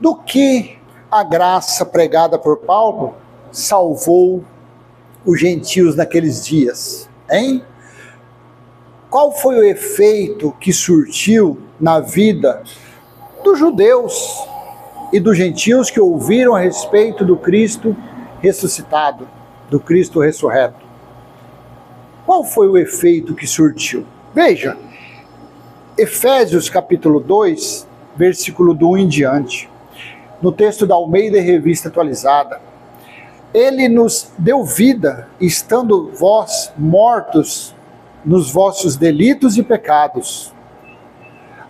Do que a graça pregada por Paulo salvou os gentios naqueles dias, hein? Qual foi o efeito que surtiu na vida dos judeus e dos gentios que ouviram a respeito do Cristo ressuscitado, do Cristo ressurreto? Qual foi o efeito que surtiu? Veja, Efésios capítulo 2, versículo do 1 em diante, no texto da Almeida Revista Atualizada. Ele nos deu vida, estando vós mortos nos vossos delitos e pecados,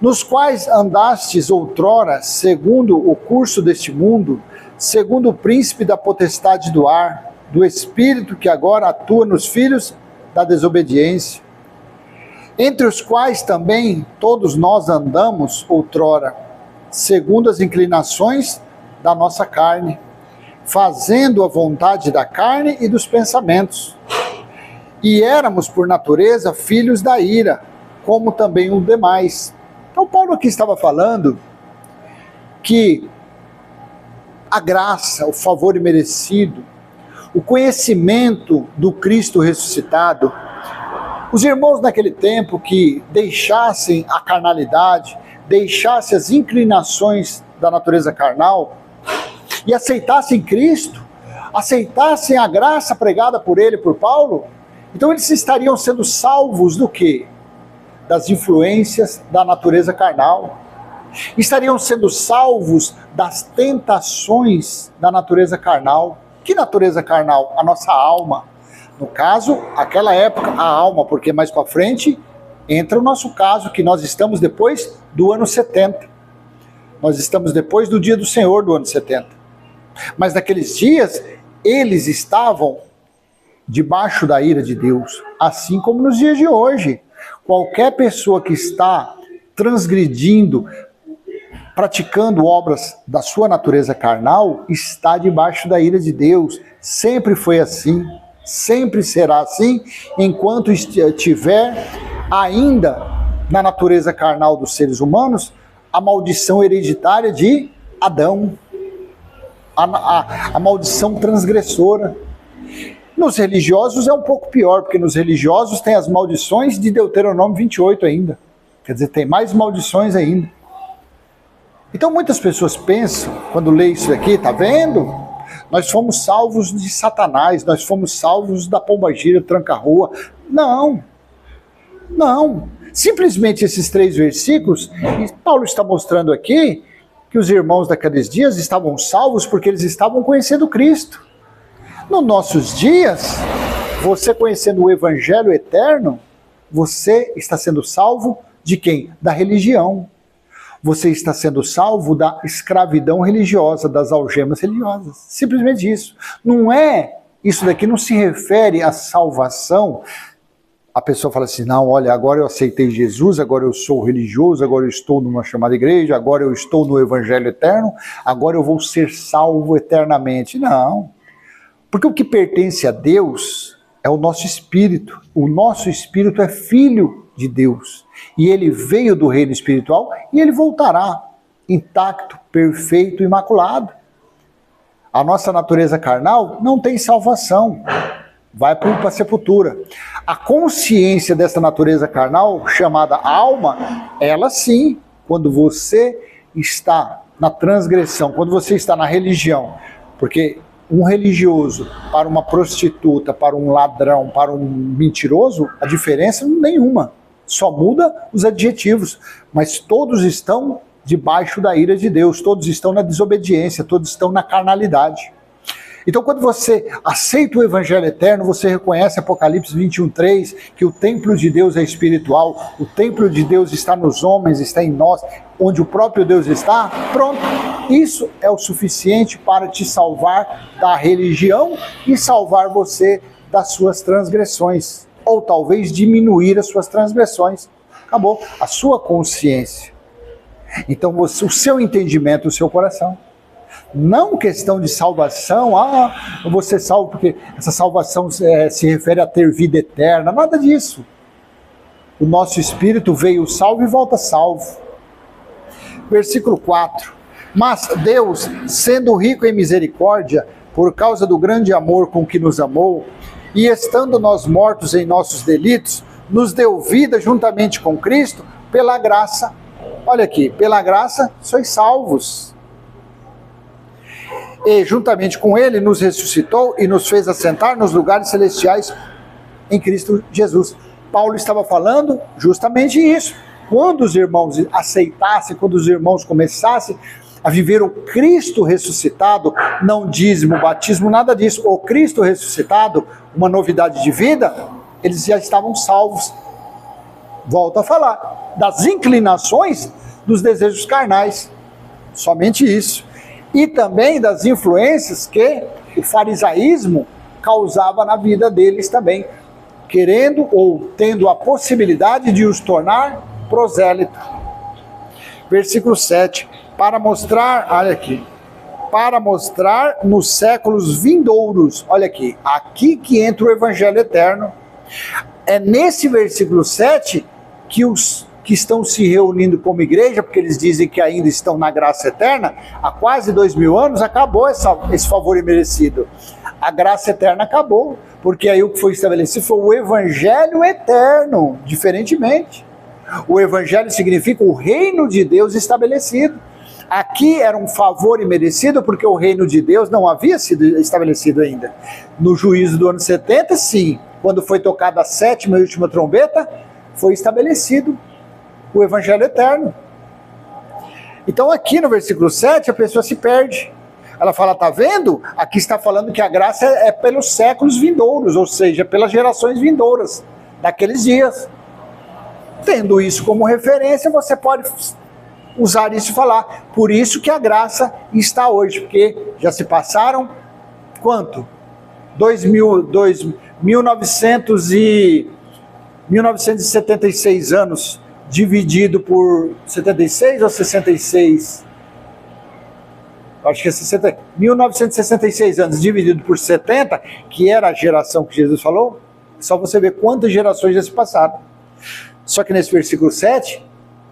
nos quais andastes outrora, segundo o curso deste mundo, segundo o príncipe da potestade do ar, do espírito que agora atua nos filhos da desobediência, entre os quais também todos nós andamos outrora, segundo as inclinações da nossa carne, fazendo a vontade da carne e dos pensamentos. E éramos, por natureza, filhos da ira, como também os demais. Então, Paulo aqui estava falando que a graça, o favor imerecido, o conhecimento do Cristo ressuscitado, os irmãos naquele tempo que deixassem a carnalidade, deixassem as inclinações da natureza carnal e aceitassem Cristo, aceitassem a graça pregada por ele, por Paulo, então eles estariam sendo salvos do quê? Das influências da natureza carnal. Estariam sendo salvos das tentações da natureza carnal. Que natureza carnal? A nossa alma. No caso, aquela época, a alma, porque mais para frente entra o nosso caso, que nós estamos depois do ano 70. Nós estamos depois do dia do Senhor do ano 70. Mas naqueles dias, eles estavam debaixo da ira de Deus, assim como nos dias de hoje. Qualquer pessoa que está transgredindo, praticando obras da sua natureza carnal, está debaixo da ira de Deus. Sempre foi assim, sempre será assim, enquanto estiver ainda na natureza carnal dos seres humanos, a maldição hereditária de Adão, a maldição transgressora. Nos religiosos é um pouco pior, porque nos religiosos tem as maldições de Deuteronômio 28 ainda. Quer dizer, tem mais maldições ainda. Então muitas pessoas pensam, quando lê isso aqui, tá vendo? Nós fomos salvos de Satanás, nós fomos salvos da pombagira, tranca-rua. Não, não. Simplesmente esses 3 versículos, e Paulo está mostrando aqui que os irmãos daqueles dias estavam salvos porque eles estavam conhecendo Cristo. Nos nossos dias, você conhecendo o Evangelho eterno, você está sendo salvo de quem? Da religião. Você está sendo salvo da escravidão religiosa, das algemas religiosas. Simplesmente isso. Não é, isso daqui não se refere à salvação. A pessoa fala assim, não, olha, agora eu aceitei Jesus, agora eu sou religioso, agora eu estou numa chamada igreja, agora eu estou no Evangelho eterno, agora eu vou ser salvo eternamente. Não. Porque o que pertence a Deus é o nosso espírito. O nosso espírito é filho de Deus. E ele veio do reino espiritual e ele voltará intacto, perfeito, imaculado. A nossa natureza carnal não tem salvação. Vai para a sepultura. A consciência dessa natureza carnal, chamada alma, ela sim, quando você está na transgressão, quando você está na religião, porque um religioso para uma prostituta, para um ladrão, para um mentiroso, a diferença é nenhuma. Só muda os adjetivos, mas todos estão debaixo da ira de Deus, todos estão na desobediência, todos estão na carnalidade. Então quando você aceita o Evangelho eterno, você reconhece Apocalipse 21:3, que o templo de Deus é espiritual, o templo de Deus está nos homens, está em nós, onde o próprio Deus está, pronto. Isso é o suficiente para te salvar da religião e salvar você das suas transgressões, ou talvez diminuir as suas transgressões. Acabou. A sua consciência. Então o seu entendimento, o seu coração. Não questão de salvação, eu vou ser salvo porque essa salvação se refere a ter vida eterna, nada disso. O nosso espírito veio salvo e volta salvo. Versículo 4. Mas Deus, sendo rico em misericórdia, por causa do grande amor com que nos amou, e estando nós mortos em nossos delitos, nos deu vida juntamente com Cristo, pela graça. Olha aqui, pela graça sois salvos. E juntamente com Ele nos ressuscitou e nos fez assentar nos lugares celestiais em Cristo Jesus. Paulo estava falando justamente isso. Quando os irmãos aceitassem, quando os irmãos começassem a viver o Cristo ressuscitado, não dízimo, batismo, nada disso, o Cristo ressuscitado, uma novidade de vida, eles já estavam salvos. Volto a falar, das inclinações dos desejos carnais, somente isso. E também das influências que o farisaísmo causava na vida deles também, querendo ou tendo a possibilidade de os tornar prosélito. Versículo 7, para mostrar, olha aqui, para mostrar nos séculos vindouros, olha aqui que entra o evangelho eterno. É nesse versículo 7 que os que estão se reunindo como igreja, porque eles dizem que ainda estão na graça eterna, há quase 2000 anos, acabou esse favor imerecido. A graça eterna acabou, porque aí o que foi estabelecido foi o evangelho eterno, diferentemente. O evangelho significa o reino de Deus estabelecido. Aqui era um favor imerecido, porque o reino de Deus não havia sido estabelecido ainda. No juízo do ano 70, sim, quando foi tocada a 7ª e última trombeta, foi estabelecido o evangelho eterno. Então aqui no versículo 7 a pessoa se perde. Ela fala, tá vendo? Aqui está falando que a graça é pelos séculos vindouros, ou seja, pelas gerações vindouras daqueles dias. Tendo isso como referência, você pode usar isso e falar. Por isso que a graça está hoje, porque já se passaram quanto? 1976 anos, dividido por 76 ou 66? Acho que é 60. 1966 anos dividido por 70, que era a geração que Jesus falou, só você ver quantas gerações já se passaram. Só que nesse versículo 7,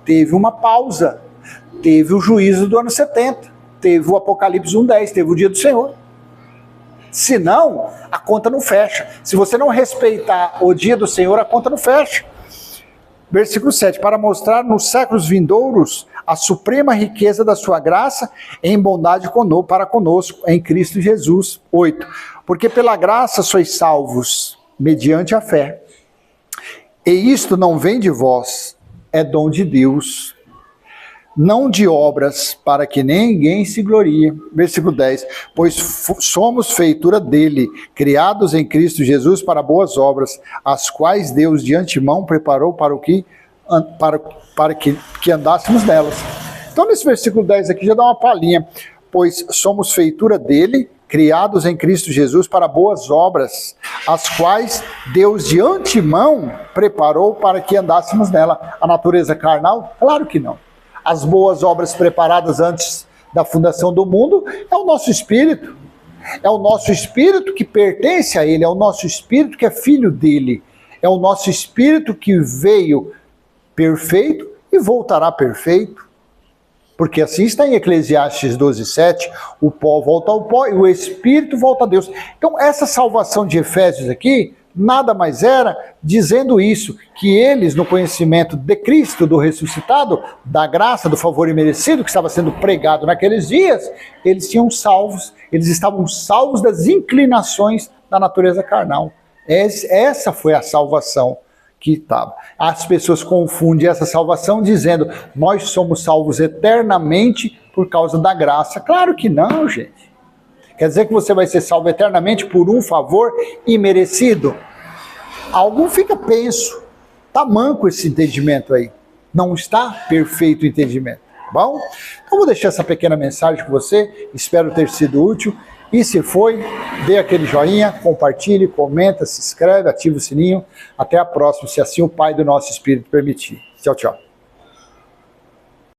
teve uma pausa. Teve o juízo do ano 70, teve o Apocalipse 1:10, teve o dia do Senhor. Senão, a conta não fecha. Se você não respeitar o dia do Senhor, a conta não fecha. Versículo 7, para mostrar nos séculos vindouros a suprema riqueza da sua graça em bondade para conosco, em Cristo Jesus. 8, porque pela graça sois salvos, mediante a fé. E isto não vem de vós, é dom de Deus, não de obras, para que ninguém se glorie. Versículo 10, pois somos feitura dele, criados em Cristo Jesus para boas obras, as quais Deus de antemão preparou para que andássemos nelas. Então nesse versículo 10 aqui já dá uma palhinha, pois somos feitura dele, criados em Cristo Jesus para boas obras, as quais Deus de antemão preparou para que andássemos nela. A natureza carnal? Claro que não. As boas obras preparadas antes da fundação do mundo é o nosso espírito. É o nosso espírito que pertence a ele, é o nosso espírito que é filho dele. É o nosso espírito que veio perfeito e voltará perfeito. Porque assim está em Eclesiastes 12:7, o pó volta ao pó e o espírito volta a Deus. Então essa salvação de Efésios aqui, nada mais era dizendo isso, que eles, no conhecimento de Cristo, do ressuscitado, da graça, do favor imerecido que estava sendo pregado naqueles dias, eles tinham salvos, eles estavam salvos das inclinações da natureza carnal. Essa foi a salvação que estava. As pessoas confundem essa salvação dizendo, nós somos salvos eternamente por causa da graça. Claro que não, gente. Quer dizer que você vai ser salvo eternamente por um favor imerecido? Algum fica penso. Está manco esse entendimento aí. Não está perfeito o entendimento. Bom? Então vou deixar essa pequena mensagem com você. Espero ter sido útil. E se foi, dê aquele joinha, compartilhe, comenta, se inscreve, ativa o sininho. Até a próxima, se assim o Pai do nosso Espírito permitir. Tchau, tchau.